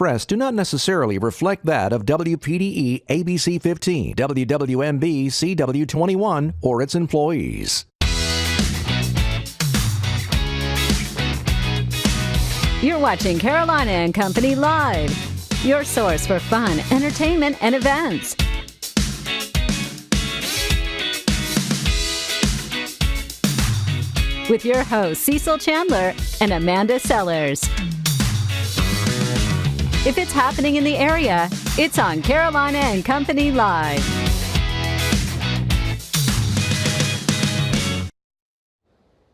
expressed do not necessarily reflect that of WPDE ABC 15, WWMB CW 21, or its employees. You're watching Carolina and Company Live, your source for fun, entertainment, and events. With your hosts, Cecil Chandler and Amanda Sellers. If it's happening in the area, it's on Carolina and Company Live.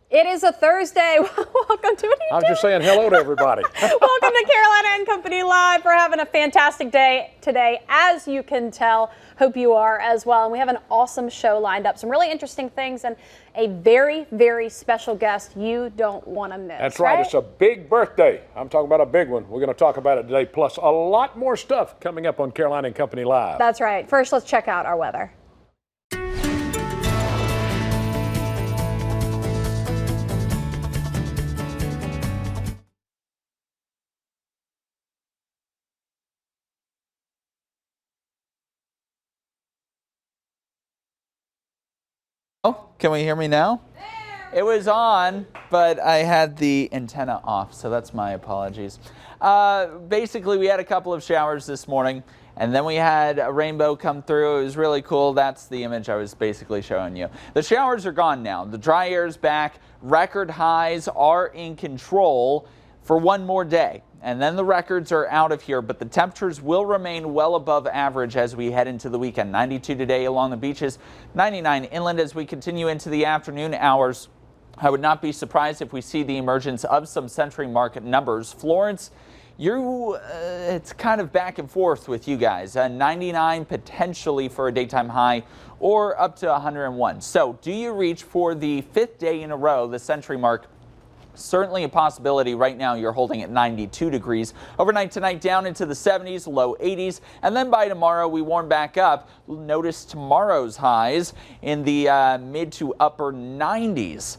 It is a Thursday. Welcome to it. I was just saying hello to everybody. Welcome to Carolina and Company Live. We're having a fantastic day today, as you can tell. Hope you are as well. And we have an awesome show lined up. Some really interesting things and a very, very special guest you don't want to miss. That's right. It's a big birthday. I'm talking about a big one. We're going to talk about it today, plus a lot more stuff coming up on Carolina and Company Live. That's right. First, let's check out our weather. Can we hear me now? It was on, but I had the antenna off, so that's my apologies. Basically, we had a couple of showers this morning, and then we had a rainbow come through. It was really cool. That's the image I was basically showing you. The showers are gone now. The dry air is back. Record highs are in control for one more day. And then the records are out of here, but the temperatures will remain well above average as we head into the weekend. 92 today along the beaches, 99 inland as we continue into the afternoon hours. I would not be surprised if we see the emergence of some century market numbers. Florence, it's kind of back and forth with you guys. 99 potentially for a daytime high, or up to 101. So do you reach for the fifth day in a row, the century mark? Certainly a possibility. Right now you're holding at 92 degrees. Overnight tonight down into the 70s, low 80s, and then by tomorrow we warm back up. Notice tomorrow's highs in the mid to upper 90s.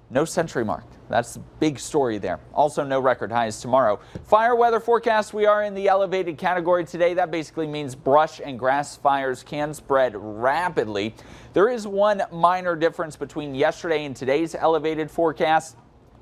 No century mark. That's the big story there. Also no record highs tomorrow. Fire weather forecast, we are in the elevated category today. That basically means brush and grass fires can spread rapidly. There is one minor difference between yesterday and today's elevated forecast.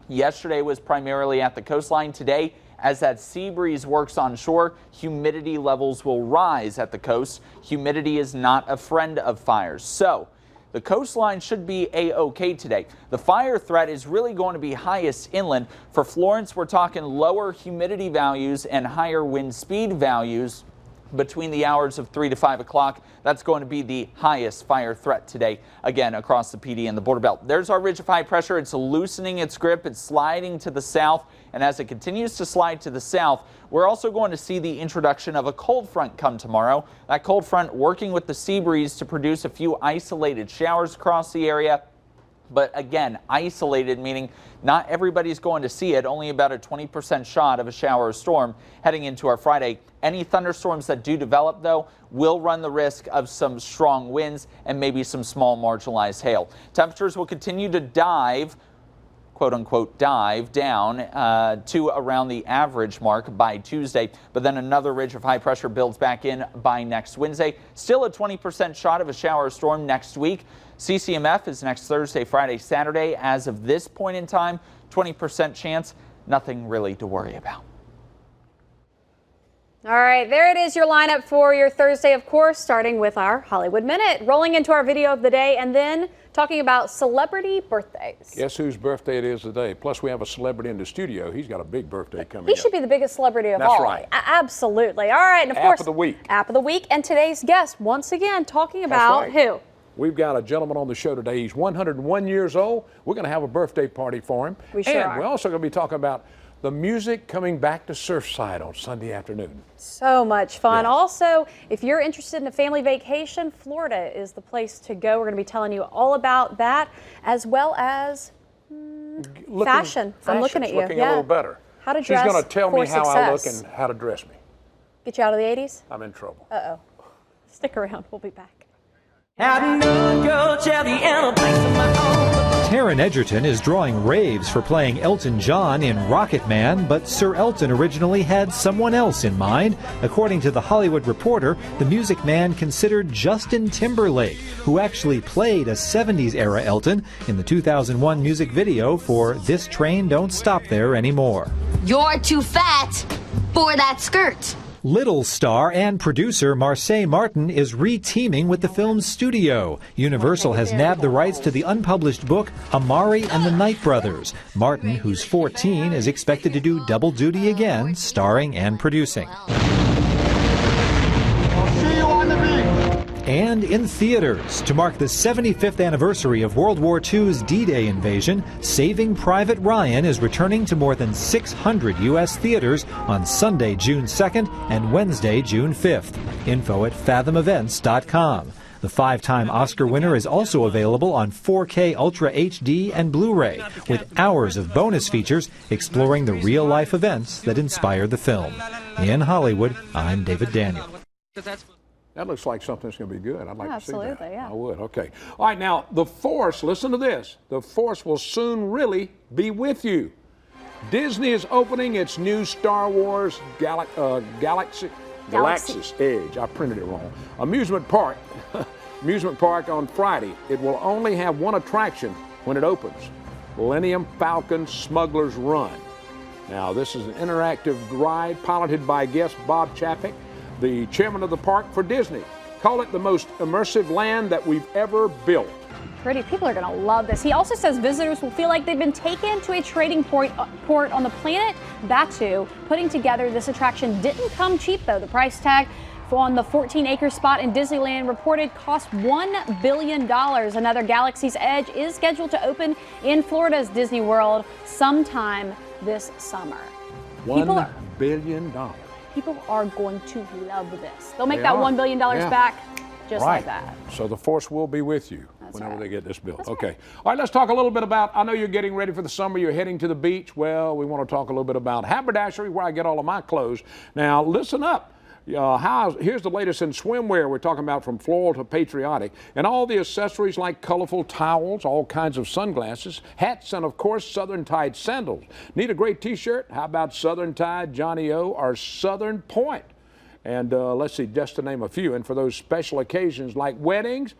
Yesterday was primarily at the coastline. Today, as that sea breeze works on shore, humidity levels will rise at the coast. Humidity is not a friend of fires. So the coastline should be a-okay today. The fire threat is really going to be highest inland. For Florence, we're talking lower humidity values and higher wind speed values between the hours of 3 to 5 o'clock. That's going to be the highest fire threat today, again, across the PD and the border belt. There's our ridge of high pressure. It's loosening its grip. It's sliding to the south. And as it continues to slide to the south, we're also going to see the introduction of a cold front come tomorrow. That cold front working with the sea breeze to produce a few isolated showers across the area. But again, isolated, meaning not everybody's going to see it. Only about a 20% shot of a shower or storm heading into our Friday. Any thunderstorms that do develop, though, will run the risk of some strong winds and maybe some small marginalized hail. Temperatures will continue to dive, quote unquote, dive down to around the average mark by Tuesday. But then another ridge of high pressure builds back in by next Wednesday. Still a 20% shot of a shower or storm next week. CCMF is next Thursday, Friday, Saturday. As of this point in time, 20% chance, nothing really to worry about. All right, there it is, your lineup for your Thursday, of course, starting with our Hollywood Minute, rolling into our video of the day, and then talking about celebrity birthdays. Guess whose birthday it is today? Plus, we have a celebrity in the studio. He's got a big birthday coming up. He should be the biggest celebrity of all. That's right. Absolutely. All right, and of course, App of the week. App of the week, and today's guest, once again, talking about who? We've got a gentleman on the show today. He's 101 years old. We're going to have a birthday party for him. We sure are. And we're also going to be talking about the music coming back to Surfside on Sunday afternoon. So much fun. Yes. Also, if you're interested in a family vacation, Florida is the place to go. We're going to be telling you all about that, as well as fashion. I'm looking at you. Looking a little better. How to dress. She's going to tell me how I look success. and how to dress me. Get you out of the 80s? I'm in trouble. Uh-oh. Stick around. We'll be back. Had no girl, jelly, and a place of my own. Taron Egerton is drawing raves for playing Elton John in Rocket Man, but Sir Elton originally had someone else in mind. According to The Hollywood Reporter, the Music Man considered Justin Timberlake, who actually played a 70s-era Elton in the 2001 music video for This Train Don't Stop There Anymore. You're too fat for that skirt. Little star and producer Marseille Martin is re-teaming with the film's studio. Universal has nabbed the rights to the unpublished book Amari and the Night Brothers. Martin, who's 14, is expected to do double duty again, starring and producing. And in theaters, to mark the 75th anniversary of World War II's D-Day invasion, Saving Private Ryan is returning to more than 600 U.S. theaters on Sunday, June 2nd and Wednesday, June 5th. Info at fathomevents.com. The 5-time Oscar winner is also available on 4K Ultra HD and Blu-ray, with hours of bonus features exploring the real-life events that inspired the film. In Hollywood, I'm David Daniel. That looks like something that's going to be good. I'd like to see that. Absolutely, yeah. I would. Okay. All right, now, the Force, listen to this. The Force will soon really be with you. Disney is opening its new Star Wars Galaxy's Edge. I printed it wrong. Amusement park on Friday. It will only have one attraction when it opens. Millennium Falcon Smuggler's Run. Now, this is an interactive ride piloted by guest Bob Chapek, the chairman of the park for Disney. Call it the most immersive land that we've ever built. Pretty people are going to love this. He also says visitors will feel like they've been taken to a trading port on the planet Batu. Putting together this attraction didn't come cheap, though. The price tag on the 14-acre spot in Disneyland reported cost $1 billion. Another Galaxy's Edge is scheduled to open in Florida's Disney World sometime this summer. $1 billion. People are going to love this. They'll make that $1 billion back just like that. So the Force will be with you whenever they get this built. Okay. All right, let's talk a little bit about, I know you're getting ready for the summer, you're heading to the beach. Well, we want to talk a little bit about haberdashery, where I get all of my clothes. Now, listen up. Here's the latest in swimwear. We're talking about from floral to patriotic, and all the accessories like colorful towels, all kinds of sunglasses, hats, and of course Southern Tide sandals. Need a great t-shirt? How about Southern Tide, Johnny O, or Southern Point? And let's see, just to name a few. And for those special occasions like weddings,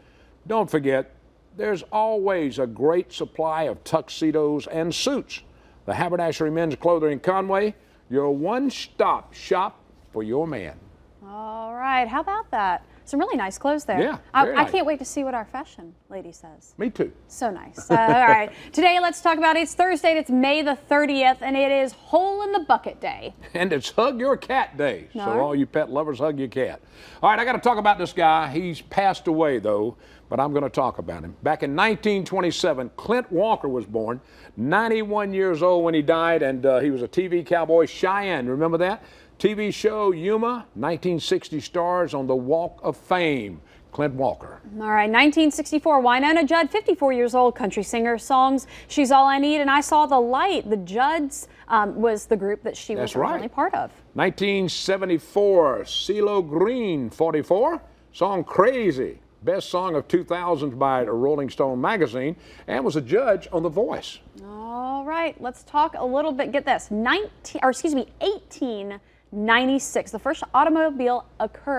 don't forget, there's always a great supply of tuxedos and suits. The Haberdashery Men's Clothing in Conway, your one-stop shop for your man. All right, how about that? Some really nice clothes there. Yeah, I can't wait to see what our fashion lady says. Me too. So nice. All right, today let's talk about it's Thursday. It's May the 30th, and it is Hole in the Bucket Day. And it's Hug Your Cat Day. No. So all you pet lovers, hug your cat. All right, I got to talk about this guy. He's passed away though, but I'm going to talk about him. Back in 1927, Clint Walker was born. 91 years old when he died, and he was a TV cowboy. Cheyenne, remember that? TV show Yuma, 1960 stars on the Walk of Fame. Clint Walker. All right, 1964, Winona Judd, 54 years old, country singer, songs She's All I Need and I Saw the Light. The Judds was the group that she was originally part of. 1974, CeeLo Green, 44, song Crazy. Best song of 2000 by Rolling Stone magazine, and was a judge on The Voice. All right, let's talk a little bit. Get this, 1896, the first automobile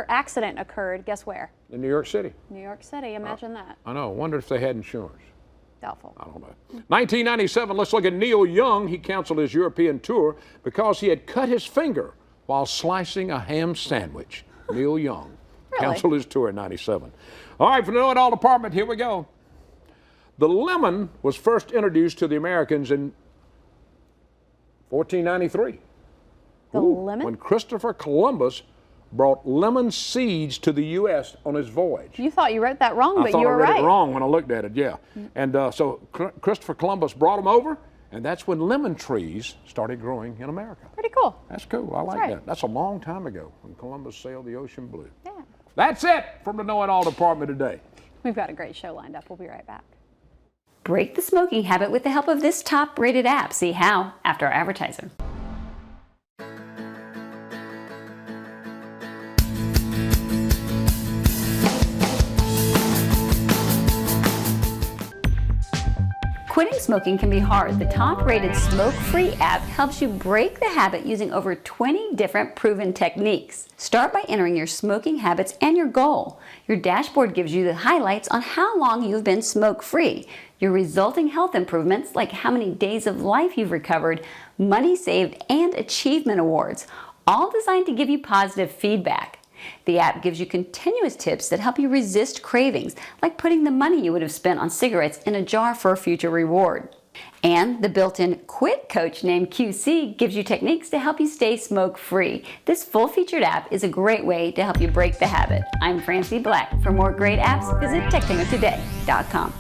accident occurred. Guess where? In New York City. New York City. Imagine that. I know. Wonder if they had insurance. Doubtful. I don't know. 1997. Let's look at Neil Young. He canceled his European tour because he had cut his finger while slicing a ham sandwich. Neil Young canceled his tour in 97. All right, for the Know It All department, here we go. The lemon was first introduced to the Americans in 1493. The lemon? When Christopher Columbus brought lemon seeds to the U.S. on his voyage. You thought you wrote that wrong, but you were right. I thought I read right. it wrong when I looked at it, yeah. And so Christopher Columbus brought them over, and that's when lemon trees started growing in America. Pretty cool. That's cool. I like that. That's a long time ago when Columbus sailed the ocean blue. Yeah. That's it from the Know It All department today. We've got a great show lined up. We'll be right back. Break the smoking habit with the help of this top-rated app. See how after our advertising. Quitting smoking can be hard. The top-rated smoke-free app helps you break the habit using over 20 different proven techniques. Start by entering your smoking habits and your goal. Your dashboard gives you the highlights on how long you've been smoke-free, your resulting health improvements like how many days of life you've recovered, money saved, and achievement awards, all designed to give you positive feedback. The app gives you continuous tips that help you resist cravings, like putting the money you would have spent on cigarettes in a jar for a future reward. And the built-in Quit Coach named QC gives you techniques to help you stay smoke-free. This full-featured app is a great way to help you break the habit. I'm Francie Black. For more great apps, visit techtingotoday.com.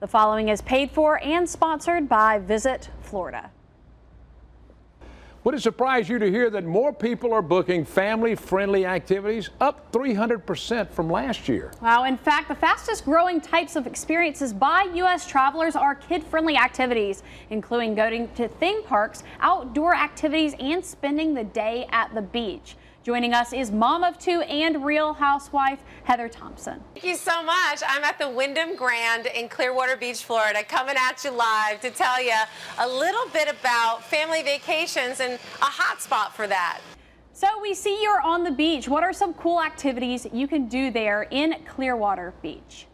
The following is paid for and sponsored by Visit Florida. Would it surprise you to hear that more people are booking family-friendly activities, up 300% from last year? Wow, in fact, the fastest growing types of experiences by U.S. travelers are kid-friendly activities, including going to theme parks, outdoor activities, and spending the day at the beach. Joining us is mom of two and Real Housewife, Heather Thompson. Thank you so much. I'm at the Wyndham Grand in Clearwater Beach, Florida, coming at you live to tell you a little bit about family vacations and a hot spot for that. So we see you're on the beach. What are some cool activities you can do there in Clearwater Beach?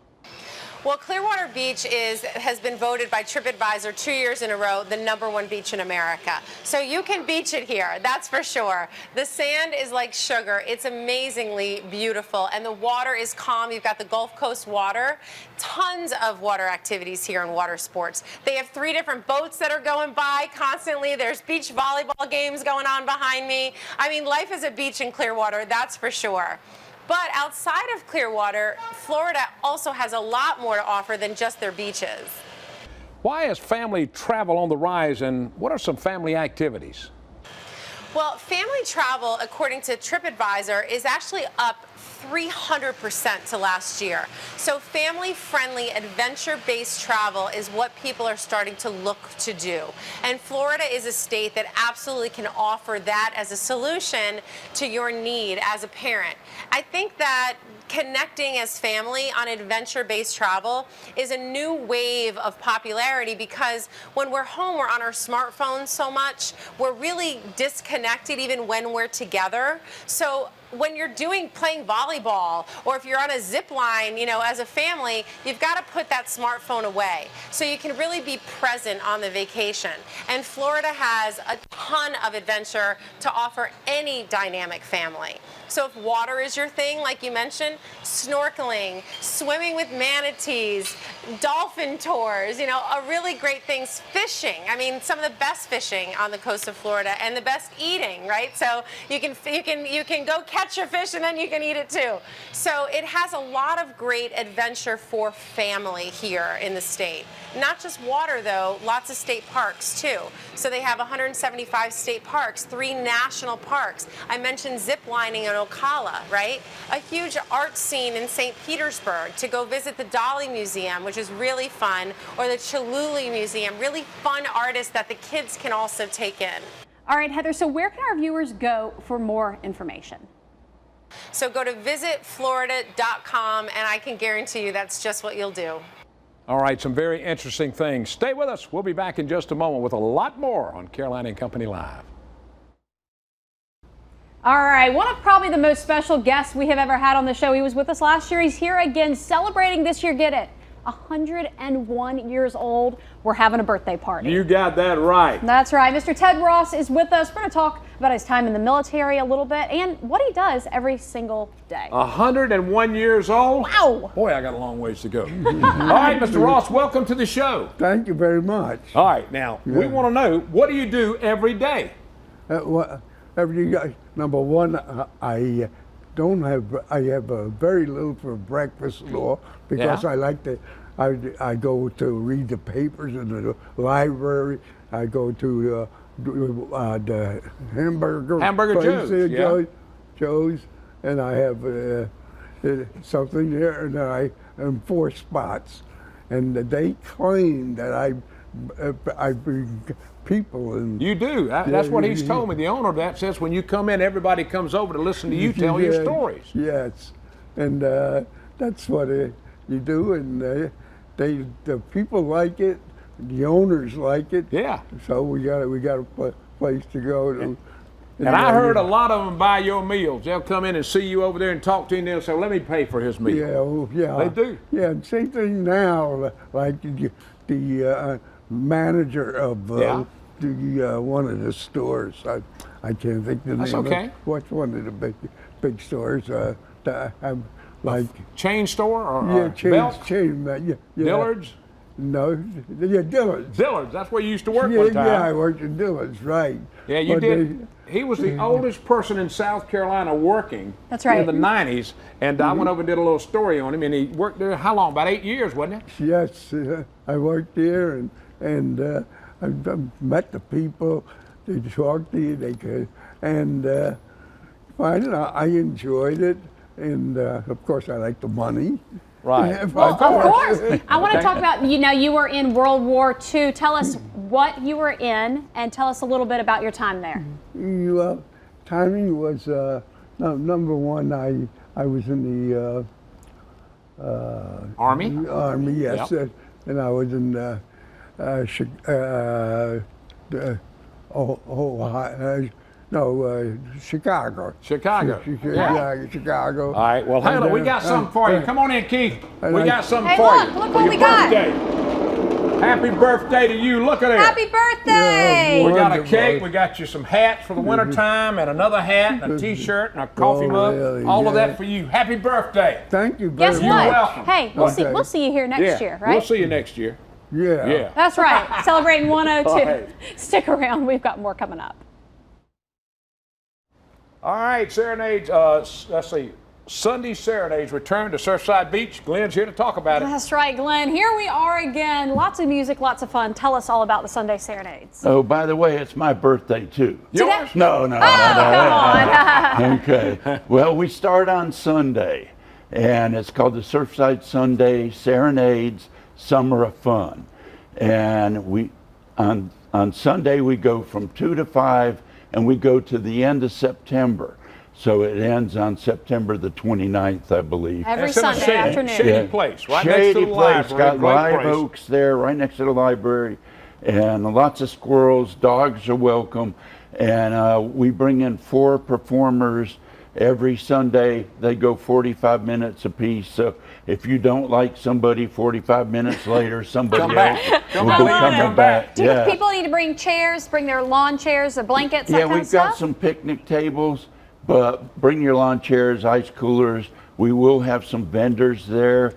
Well, Clearwater Beach has been voted by TripAdvisor 2 years in a row the #1 beach in America. So you can beach it here, that's for sure. The sand is like sugar. It's amazingly beautiful, and the water is calm. You've got the Gulf Coast water. Tons of water activities here in water sports. They have 3 different boats that are going by constantly. There's beach volleyball games going on behind me. I mean, life is a beach in Clearwater, that's for sure. But outside of Clearwater, Florida also has a lot more to offer than just their beaches. Why is family travel on the rise, and what are some family activities? Well, family travel, according to TripAdvisor, is actually up 300% to last year. So family-friendly, adventure-based travel is what people are starting to look to do. And Florida is a state that absolutely can offer that as a solution to your need as a parent. I think that connecting as family on adventure-based travel is a new wave of popularity, because when we're home, we're on our smartphones so much, we're really disconnected even when we're together. So when you're playing volleyball, or if you're on a zip line, as a family, you've got to put that smartphone away so you can really be present on the vacation. And Florida has a ton of adventure to offer any dynamic family. So if water is your thing, like you mentioned, snorkeling, swimming with manatees, dolphin tours, a really great things, fishing. I mean, some of the best fishing on the coast of Florida, and the best eating, right? So you can go catch your fish and then you can eat it too. So it has a lot of great adventure for family here in the state. Not just water though, lots of state parks too. So they have 175 state parks, 3 national parks. I mentioned zip lining in Ocala, right? A huge art scene in St. Petersburg to go visit the Dali Museum, which is really fun, or the Chihuly Museum, really fun artists that the kids can also take in. All right, Heather, so where can our viewers go for more information? So go to visitflorida.com, and I can guarantee you that's just what you'll do. All right, some very interesting things. Stay with us. We'll be back in just a moment with a lot more on Carolina and Company Live. All right, one of probably the most special guests we have ever had on the show. He was with us last year. He's here again celebrating this year. Get it, 101 years old. We're having a birthday party. You got that right. That's right. Mr. Ted Ross is with us. We're going to talk about his time in the military a little bit and what he does every single day. 101 years old? Wow. Boy, I got a long ways to go. All right, Mr. Ross, welcome to the show. Thank you very much. All right, now, we want to know, what do you do every day? Every day, number one, I have very little for breakfast, because I like to. I go to read the papers in the library. I go to the hamburger place, Joe's, and I have something there, and 4 spots, and they claim that I bring people in. You do. That's what he's told me. The owner of that says when you come in, everybody comes over to listen to you tell your stories. Yes, and that's what you do, and the people like it, the owners like it. Yeah. So we got a place to go to. And I heard a lot of them buy your meals. They'll come in and see you over there and talk to you, and they'll say, well, let me pay for his meal. Yeah, well, yeah. They do. Yeah, and same thing now, like the manager of one of the stores. I can't think the name. That's okay. Of what's one of the big stores that have like chain store or chain. Yeah. Dillard's. No, yeah, Dillard's. Dillard's. That's where you used to work one time. Yeah, I worked at Dillard's, right. Yeah, you did. He was the oldest person in South Carolina working. That's right. In the 90s, and I went over and did a little story on him, and he worked there how long? About 8 years, wasn't it? Yes, I worked there, and I met the people. They talked to you, they could, and I enjoyed it, and of course I like the money. Right. Well, of course. I want to talk about, you were in World War II. Tell us what you were in, and tell us a little bit about your time there. Timing was, number one, I was in the Army? Army, yes. Yep. And I was in Chicago. Chicago. Chicago. All right. Well, hang on. We got something for you. Come on in, Keith. We got something hey, for look, you. Look what we got. Happy birthday to you. Look at it. Happy birthday. We got a cake. We got you some hats for the winter time, and another hat, and a T-shirt, and a coffee mug. Really? All of that for you. Happy birthday. Thank you very much. much. You're welcome. Hey, we'll see you here next year, right? We'll see you next year. Yeah. That's right. Celebrating 102. Right. Stick around. We've got more coming up. All right, Serenades. Let's see. Sunday Serenades return to Surfside Beach. Glenn's here to talk about it. That's right, Glenn. Here we are again. Lots of music, lots of fun. Tell us all about the Sunday Serenades. Oh, by the way, it's my birthday too. Yours? No. Come on. Okay. Well, we start on Sunday, and it's called the Surfside Sunday Serenades Summer of Fun. And we on Sunday we go from 2 to 5, and we go to the end of September. So it ends on September the 29th, I believe. Every Sunday afternoon. Shady place, right shady next to the place. library. Got live oaks there, right next to the library, and lots of squirrels. Dogs are welcome, and we bring in 4 performers every Sunday. They go 45 minutes apiece. So if you don't like somebody, 45 minutes later, somebody else will be coming back. Do people need to bring chairs, bring their lawn chairs or blankets, that kind of stuff? Yeah, we've got some picnic tables. But bring your lawn chairs, ice coolers. We will have some vendors there.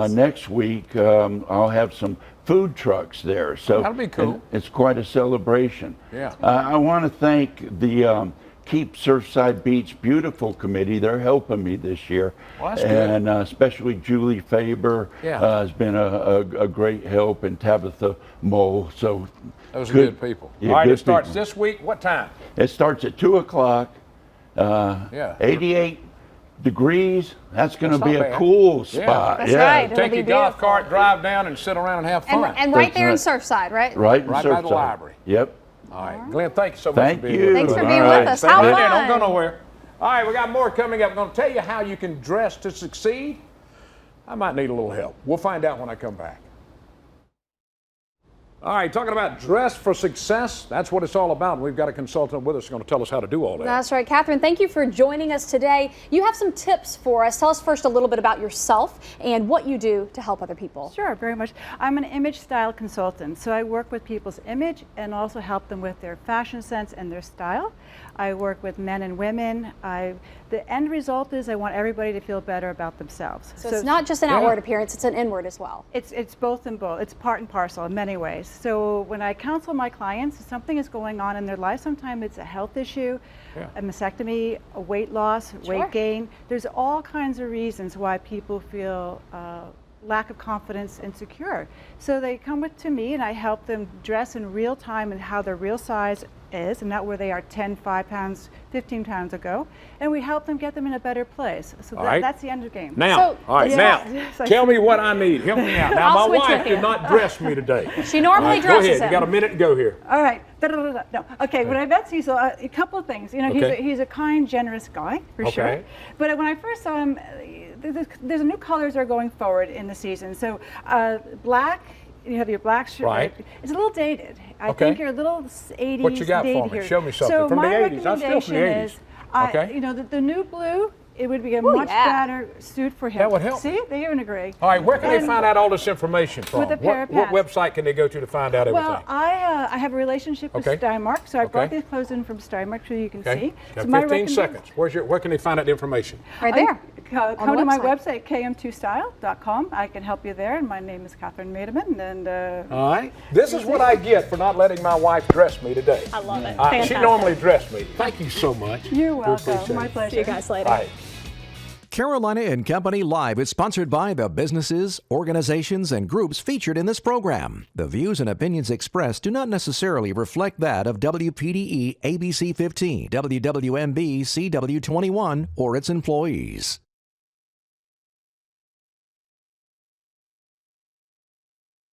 Next week, I'll have some food trucks there. So that'll be cool. It's quite a celebration. Yeah. I want to thank the Keep Surfside Beach Beautiful Committee. They're helping me this year. Well, that's good. And especially Julie Faber has been a great help, and Tabitha Mole. So those are good people. Yeah, all right, it starts this week. What time? It starts at 2 o'clock. 88 degrees. That's going to be a cool spot. That's right. Take your golf cart, drive down, and sit around and have fun. And right there in Surfside, right? Right by the library. Yep. All right, Glenn, thank you so much for being with us. Thanks for being with us. How fun. Don't go nowhere. All right, we got more coming up. I'm going to tell you how you can dress to succeed. I might need a little help. We'll find out when I come back. All right, talking about dress for success, that's what it's all about. We've got a consultant with us who's going to tell us how to do all that. That's right. Catherine, thank you for joining us today. You have some tips for us. Tell us first a little bit about yourself and what you do to help other people. Sure, very much. I'm an image style consultant, so I work with people's image and also help them with their fashion sense and their style. I work with men and women. The end result is I want everybody to feel better about themselves. So it's not just an outward appearance, it's an inward as well. It's both and both. It's part and parcel in many ways. So when I counsel my clients, if something is going on in their life, sometimes it's a health issue, a mastectomy, a weight loss, weight gain. There's all kinds of reasons why people feel lack of confidence, insecure. So they come to me and I help them dress in real time and how their real size is and not where they are 10, 5 pounds, 15 pounds ago. And we help them get them in a better place. So that's the end of the game. Now, now, tell me what I need. Help me out. Now, my wife did not dress me today. She normally dresses him. Go ahead. You got a minute to go here. All right. No. Okay, when I met Cecil, a couple of things. You know, he's a kind, generous guy, for sure. But when I first saw him, there's new colors are going forward in the season. So black, you have your black shirt. Right. It's a little dated. I think you're a little 80s. What you got for me? Here. Show me something so from the 80s. My I'm still from the 80s. recommendation is, you know, the new blue. It would be a much better suit for him. That would help. See, they even agree. All right, where can they find out all this information from? With a pair of what pants. website can they go to find out everything? Well, I have a relationship with Steinmark, so I brought these clothes in from Steinmark so you can see. Got so 15 seconds. Where can they find out the information? Right there. Come to my website, km2style.com. I can help you there, and my name is Catherine Maedeman. And all right. This is what I get for not letting my wife dress me today. I love it. She normally dressed me. Thank you so much. You're welcome. My pleasure. See you guys later. All right. Carolina and Company Live is sponsored by the businesses, organizations, and groups featured in this program. The views and opinions expressed do not necessarily reflect that of WPDE ABC 15, WWMB CW 21, or its employees.